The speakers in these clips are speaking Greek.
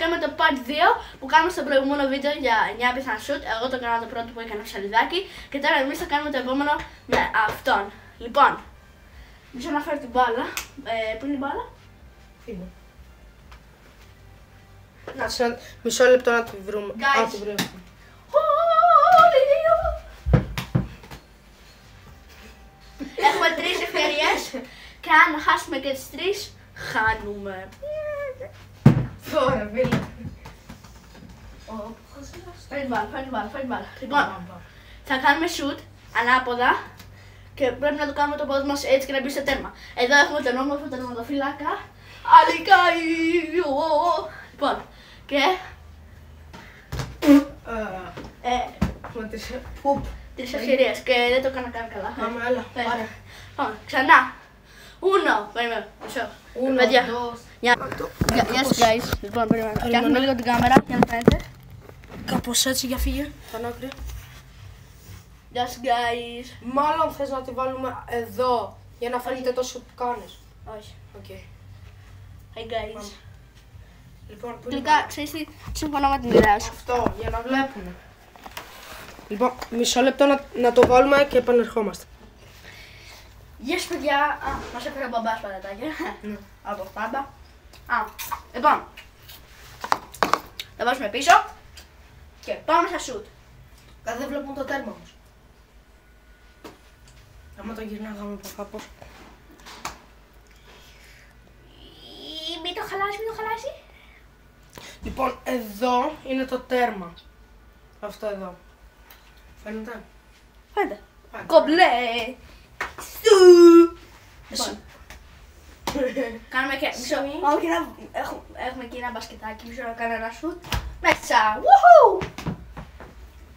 κάνουμε το part 2 που κάνουμε στο προηγούμενο βίντεο για 9 πιθανά shoot. Εγώ το έκανα το πρώτο που έκανα ψαλιδάκι και τώρα εμείς θα κάνουμε το επόμενο με αυτόν. Λοιπόν, μισό να φέρω την μπάλα. Πού είναι η μπάλα? Είναι. Μισό λεπτό να τη βρούμε. Guys. Έχουμε 3 ευκαιρίες και αν χάσουμε και τις 3, χάνουμε. Τώρα, φίλε. Φέρνει μπάλα. Λοιπόν, θα κάνουμε shoot ανάποδα και πρέπει να το κάνουμε το πόδι μας έτσι και να μπει στο τέρμα. Εδώ έχουμε τον όμορφο τερματοφύλακα. Αλικάιο. Λοιπόν, και... Τρεις ευκαιρίες και δεν το έκανα καν καλά. Πάμε, έλα, πάρε. Πάμε, ξανά. Ούνο. Περίμενε, μισό. Παιδιά. Γεια σας guys. Λοιπόν, περίμενε. Φτιάχνουμε λίγο την κάμερα για να φαίνεται. Κάπως έτσι, για φύγε. Πανάκρη. Γεια σας guys. Μάλλον θες να τη βάλουμε εδώ για να φαίνεται τόσο που κάνεις. Όχι. Οκ. Hi guys. Λοιπόν, πού είναι? Τελικά, ξέρεις τι, συμφωνώ με την ιδέα σου. Αυτό, για να βλέπουμε. Λοιπόν, μισό λεπτό να το βάλουμε και επανερχόμαστε. Γεια σας παιδιά. Μας έφερε ο μπαμπάς πατατάκια. Από πάντα. Λοιπόν. Θα βάζουμε πίσω. Και πάμε στα shoot. Δεν βλέπουν το τέρμα όμως. Άμα το γυρνάγαμε από κάπως. Μην το χαλάσει. Λοιπόν, εδώ είναι το τέρμα. Αυτό εδώ. Φαίνεται? Φαίνεται. Φαίνεται. Κομπλέ. Λοιπόν. Κάνουμε και μισό. Πάμε και να έχουμε εκεί ένα μπασκετάκι. Μισό να κάνω ένα shoot. Μέσα. Woohoo!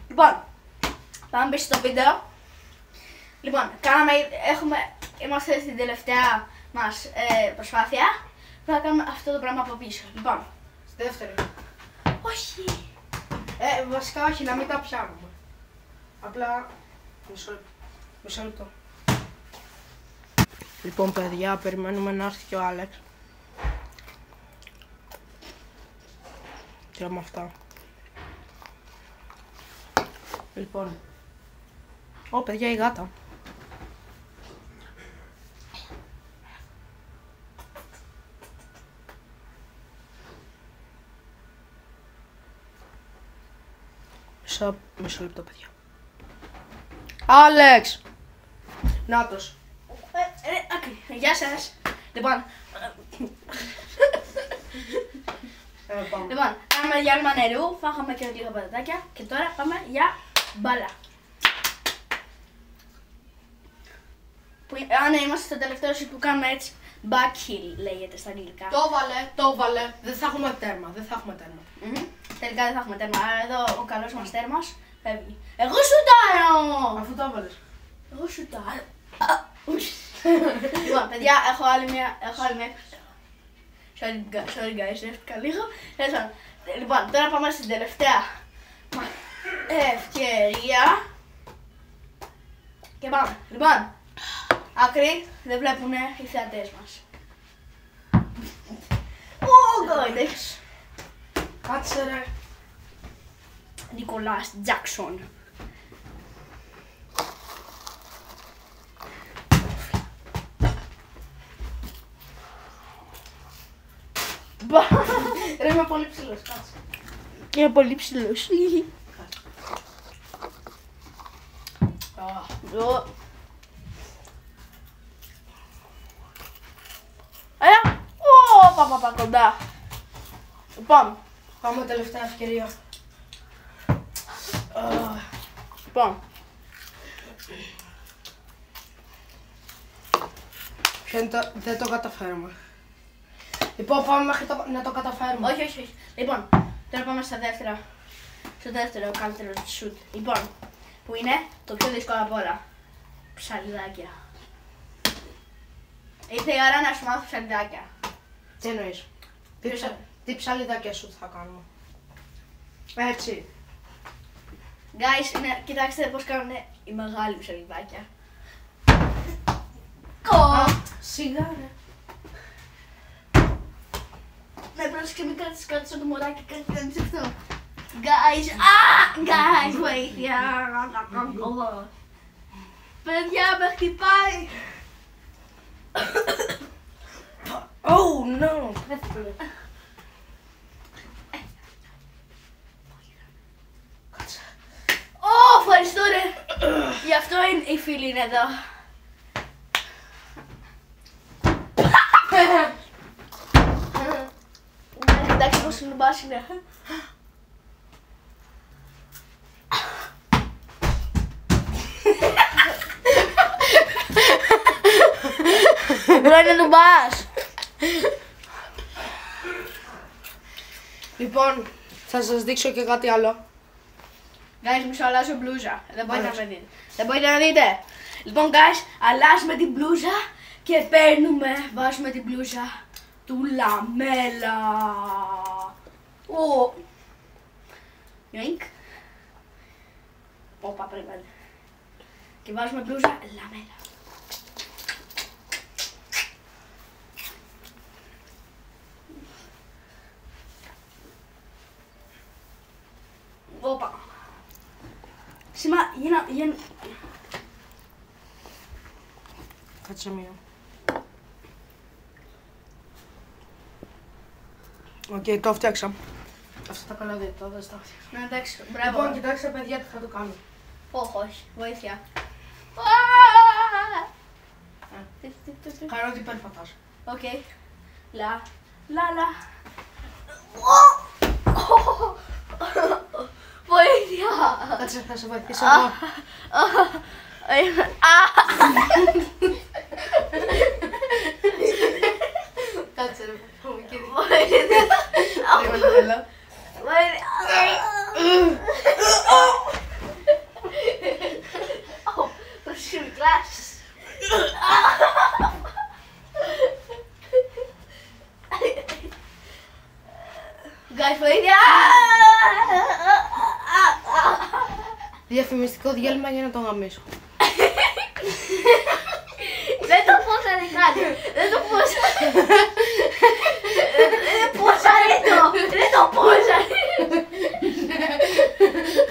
Λοιπόν, πάμε πίσω στο βίντεο. Λοιπόν, είμαστε στην τελευταία μας προσπάθεια. Θα κάνουμε αυτό το πράγμα από πίσω. Λοιπόν, Στη δεύτερη. όχι. Βασικά όχι, να μην τα πιάνουμε. Απλά μισό λεπτό. Λοιπόν παιδιά, περιμένουμε να έρθει και ο Άλεξ. Τρώμε αυτά. Λοιπόν. Παιδιά, η γάτα. Μισό λεπτό, παιδιά. Άλεξ! Νάτος. Γεια σας. Λοιπόν, κάνουμε διάλειμμα νερού, φάγαμε και λίγα πατατάκια και τώρα πάμε για μπάλα. Ναι, είμαστε στο τελευταίο shoot που κάνουμε έτσι. Backheel λέγεται στα αγγλικά. Το βάλε. Δεν θα έχουμε τέρμα. Τελικά δεν θα έχουμε τέρμα. Άρα εδώ ο καλός μας τέρμας φεύγει. Εγώ σουτάρω! Αφού το βάλες. Εγώ σουτάρω. Λοιπόν, παιδιά, έχω άλλη μια. Sorry guys, έφυγα λίγο. Λοιπόν, τώρα πάμε στην τελευταία ευκαιρία. Και πάμε. Λοιπόν, άκρη, δεν βλέπουν οι θεατές μας. Γκόντες. Κάτσε ρε. Νικολάς Τζάκσον. Ρε, είμαι πολύ ψηλός, κάτσε. Είναι πολύ ψηλός. Παπα κοντά. Λοιπόν, Πάμε τελευταία ευκαιρία. λοιπόν. Δεν το καταφέραμε. Λοιπόν, πάμε μέχρι να το καταφέρουμε. Όχι. Λοιπόν, τώρα πάμε στο δεύτερο καλύτερο shoot. Λοιπόν, που είναι το πιο δύσκολο από όλα. Ψαλιδάκια. Ήρθε η ώρα να σου μάθω ψαλιδάκια. Τι εννοείς? Τι ψαλιδάκια σου θα κάνουμε? Έτσι. Guys, κοιτάξτε πώς κάνουν οι μεγάλοι ψαλιδάκια. Σιγά ρε. Με Κάτσε και μην κράτησες κάτω στο μωράκι, κάνεις αυτό. Guys, βοήθεια. Παιδιά, με χτυπάει. Oh no! Ευχαριστώ ρε. Γι' αυτό οι φίλοι είναι εδώ. Εντάξει, πως είναι μπάσινε. Μπρο είναι νουμπάς. Λοιπόν, θα σας δείξω και κάτι άλλο. Guys, μισό αλλάζω μπλούζα. Δεν μπορείτε να με δείτε. Δεν μπορείτε να δείτε. Λοιπόν, guys, αλλάζουμε την μπλούζα και παίρνουμε, βάζουμε την μπλούζα του Λαμέλα. Ω. Yoink. Όπα, πρέπει. Και βάζουμε μπλούζα Λαμέλα. Όπα. Γίνα. Κάτσε μία. Οκ, το φτιάξα. Αυτά τα καλά δεν τα φτιάξα. Ναι, εντάξει, μπράβο. Λοιπόν, κοιτάξτε παιδιά τι θα το κάνω. Όχι, βοήθεια. Κάνω ότι περπατάς. Οκ. Λα. Βοήθεια! Κάτσε, θα σε βοηθήσω εγώ. Κάτσε ρε, θα μου κύριε. Βοήθεια! Θα σου κλάσεις. Guys, βοήθεια! Διαφημιστικό διάλειμμα για να τον γαμίσω. Δεν το πόσαρε κάτι. Δεν το πόσαρε. Πόσαρε το. Δεν το πόσαρε.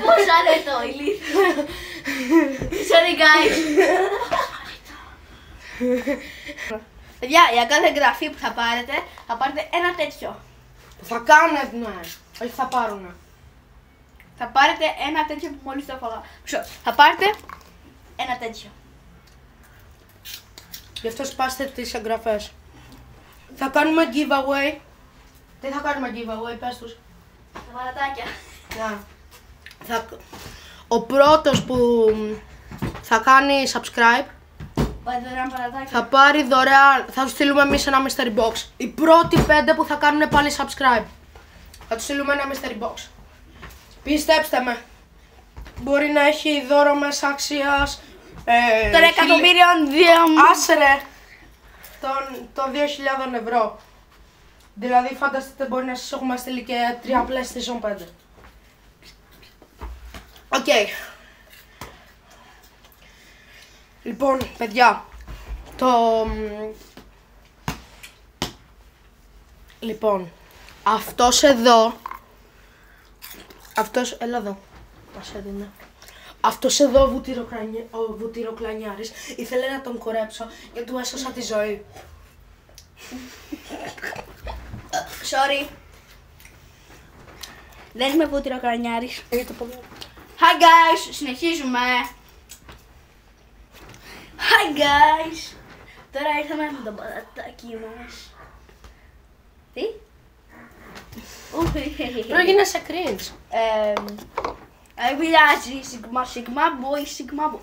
Πόσαρε το ηλίθιο. Sorry guys. Παιδιά, για κάθε εγγραφή που θα πάρετε ένα τέτοιο. Θα κάνουν, ναι. Όχι θα πάρουνε. Θα πάρετε ένα τέτοιο που μόλις το έφαγα. Θα πάρετε ένα τέτοιο. Γι' αυτό σπάστε τις εγγραφές. Θα κάνουμε giveaway. Τι θα κάνουμε giveaway, πες τους. Τα βαρατάκια. Ο πρώτος που θα κάνει subscribe Πάρε δωρεάν βαρατάκια. θα πάρει δωρεάν, θα του στείλουμε εμείς ένα mystery box. Οι πρώτοι 5 που θα κάνουν πάλι subscribe θα του στείλουμε ένα mystery box. Πιστέψτε με, μπορεί να έχει δώρο μέσα αξίας Των 1.200.000. Άσε ρε, των 2.000 ευρώ. Δηλαδή φανταστείτε μπορεί να σας έχουμε στείλει και 3 PlayStation 5. Οκ. Λοιπόν, παιδιά, Λοιπόν, αυτός εδώ, έλα εδώ, μας έδινε. Αυτός εδώ ο βουτυροκλανιάρης ήθελε να τον κορέψω και του έσωσα τη ζωή. Sorry. Δεν είμαι βουτυροκλανιάρης. Hi guys, συνεχίζουμε. Hi guys. Τώρα ήρθαμε με το πατατάκι μας. Τι? Πρόγινε σε cringe. Πειράζει, σιγμά, boy, σιγμά,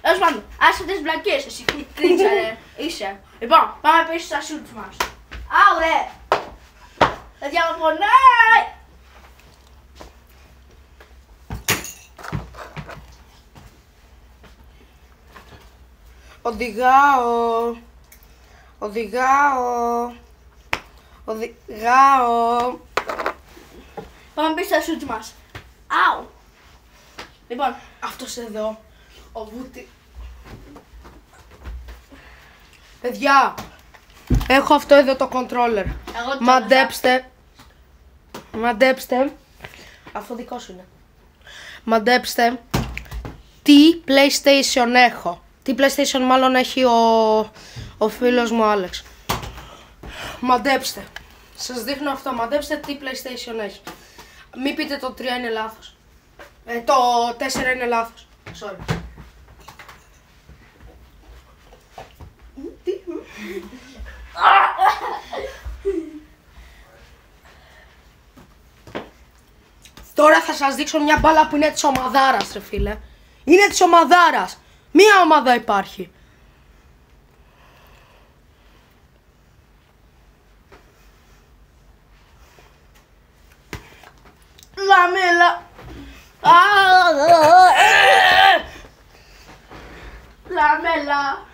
Τέλος πάντων, άσε τις βλακίες, εσύ κρίτσα ρε, είσαι. Λοιπόν, πάμε πίσω στα σούτς μας. Άου ρε! Παιδιά με πονάει! Οδηγάω. Πάμε πίσω στα σούτς μας. Άου! Λοιπόν, Αυτός εδώ, ο Βούτι. Παιδιά, Έχω αυτό εδώ το controller. Μαντέψτε. Αυτό δικό σου είναι. Μαντέψτε τι PlayStation έχω. Τι PlayStation μάλλον έχει ο φίλος μου Άλεξ. Μαντέψτε. Σας δείχνω αυτό. Μαντέψτε τι PlayStation έχει. Μην πείτε το 3 είναι λάθος. Το 4 είναι λάθος. Sorry. Τώρα θα σας δείξω μια μπάλα που είναι της ομαδάρας, ρε φίλε. Είναι της ομαδάρας. Μία ομάδα υπάρχει. Λαμέλα. Λαμέλα.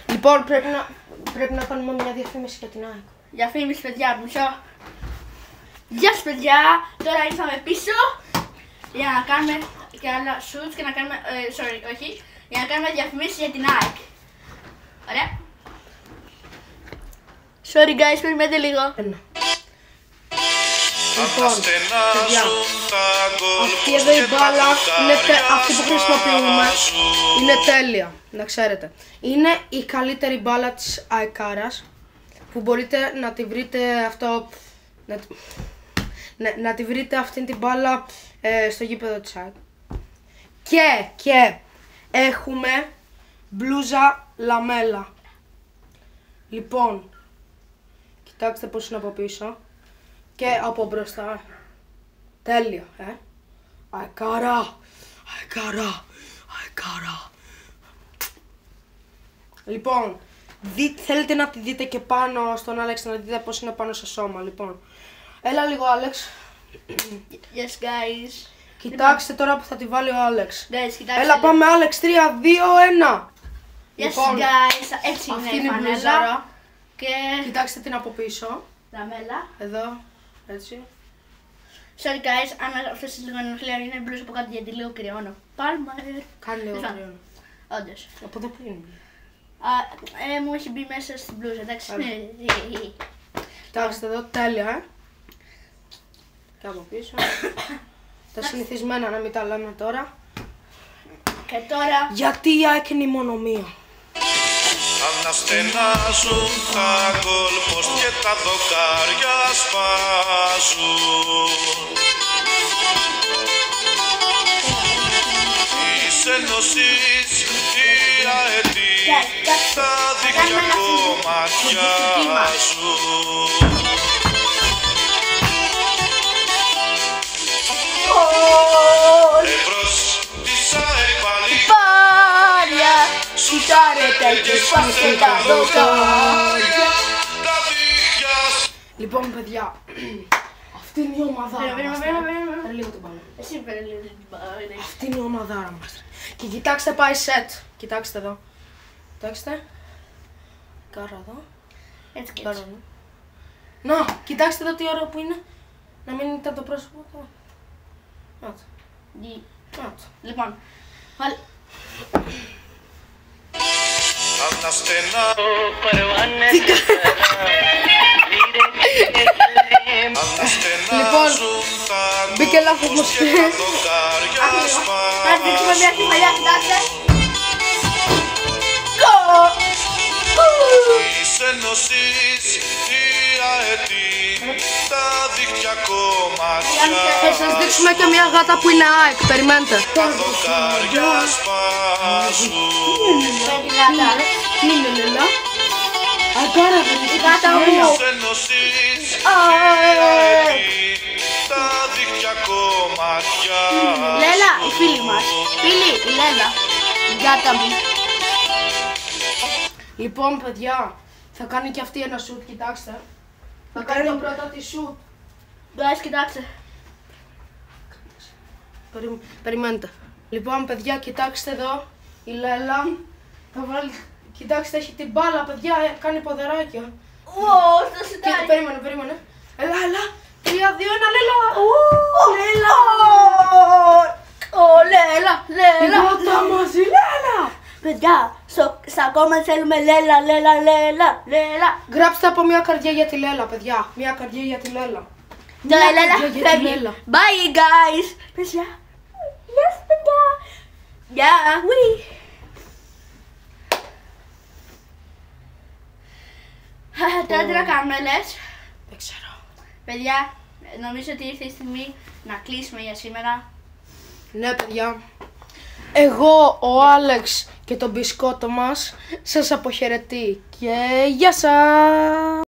Λοιπόν, πρέπει να κάνουμε μια διαφήμιση για την ΑΕΚ. Διαφήμιση, παιδιά, μισό. Γεια σας, παιδιά. Τώρα ήρθαμε πίσω για να κάνουμε και άλλα shoots και να κάνουμε, όχι, για να κάνουμε διαφημίσεις για την ΑΕΚ. Ωραία. Sorry guys, περιμένετε λίγο. Λοιπόν, παιδιά, αυτή εδώ η μπάλα, αυτή που χρησιμοποιούμε, είναι τέλεια, να ξέρετε. Είναι η καλύτερη μπάλα της ΑΕΚΑΡΑς, που μπορείτε να τη βρείτε να τη βρείτε αυτήν την μπάλα στο γήπεδο της ΑΕΚ. Και έχουμε μπλούζα λαμέλα. Λοιπόν, κοιτάξτε πως είναι από πίσω και από μπροστά. Τέλεια, ΑΕΚΑΡΑ. Λοιπόν, θέλετε να τη δείτε και πάνω στον Άλεξ, να δείτε πως είναι πάνω στο σώμα. Λοιπόν, έλα λίγο Άλεξ. Yes guys. Κοιτάξτε τώρα που θα τη βάλει ο Άλεξ. Guys, κοιτάξτε. Έλα πάμε Άλεξ, 3, 2, 1. Yes λοιπόν, guys, έτσι αυτή είναι η φανέλα. Και κοιτάξτε την από πίσω. Λαμέλα. Εδώ, έτσι. Sorry guys, αν αυτές τις λίγο ενοχλία είναι μπλούζα από κάτω γιατί λίγο κρυώνω. Palmer. Κάνει λίγο κρυώνω. Όντως. Από εδώ που είναι. Μου έχει μπει μέσα στην μπλούζα, εντάξει. Κοιτάξτε εδώ, τέλεια, Και από πίσω. Τα συνηθισμένα να μην τα λέμε τώρα. Και τώρα... Γιατί η ΑΕΚ είναι η μονομία. Αναστενάζουν τα γκολ πως και τα δοκάρια σπάζουν. Της Ένωσης η αετή τα δίχτυα κομμάτιαζουν. Εμπρός της ΑΕΚ παλιά σουτάρετε και σπάστε τα δοκάρια. Λοιπόν παιδιά, αυτή είναι η ομαδάρα μας. Φέρε λίγο την μπάλα. Εσύ φέρε λίγο την μπάλα. Αυτή είναι η ομαδάρα μας. Και κοιτάξτε πάει σετ. Κοιτάξτε εδώ. Κοιτάξτε. Κάρα εδώ. Έτσι και Κάρα έτσι. εδώ. Να, κοιτάξτε εδώ τι ωραίο που είναι. Να μην ήταν το πρόσωπο εδώ. Νάτο. Νάτο. Λοιπόν, πάλι. Λοιπόν, μπήκε λάθος μουσική. Θα δείξουμε μια κεφαλιά, κοιτάξτε. Της Ένωσης η αετή τα δίχτυα κομμάτια. Θα σας δείξουμε και μια γάτα που είναι ΑΕΚ, περιμένετε. Τα δοκάρια σπάζουν. Τι είναι Λέλα? Αγκάρα δεν είναι. Γάτα μου. Της Ένωσης η αετή τα δίχτυα κομμάτια. Λέλα, η φίλη μας. Φίλη, η Λέλα. Η γάτα μου. Λοιπόν παιδιά, θα κάνει και αυτή ένα σουτ, κοιτάξτε. Θα κάνει το πρώτο της σουτ. Guys, κοιτάξτε. Περιμένετε. Λοιπόν παιδιά, κοιτάξτε εδώ, η Λέλα θα βάλει, κοιτάξτε έχει την μπάλα παιδιά, κάνει ποδεράκια. Στο σιτάρι. Περίμενε. Έλα, 3, 2, 1, Λέλα. Λέλα. Λέλα. Η γάτα μας, η Λέλα. Παιδιά, στα comment θέλουμε Λέλα. Γράψτε από μια καρδιά για τη Λέλα, παιδιά. Μια καρδιά για τη Λέλα. Τώρα η Λέλα καρδιά για τη φεύγει. Λέλα. Bye guys. Παιδιά. Γεια σας παιδιά. Γεια. Τώρα τι να κάνουμε λες? Δεν ξέρω. Παιδιά, νομίζω ότι ήρθε η στιγμή να κλείσουμε για σήμερα. Ναι, παιδιά. Εγώ, ο Άλεξ και το μπισκότο μας σας αποχαιρετεί και γεια σας!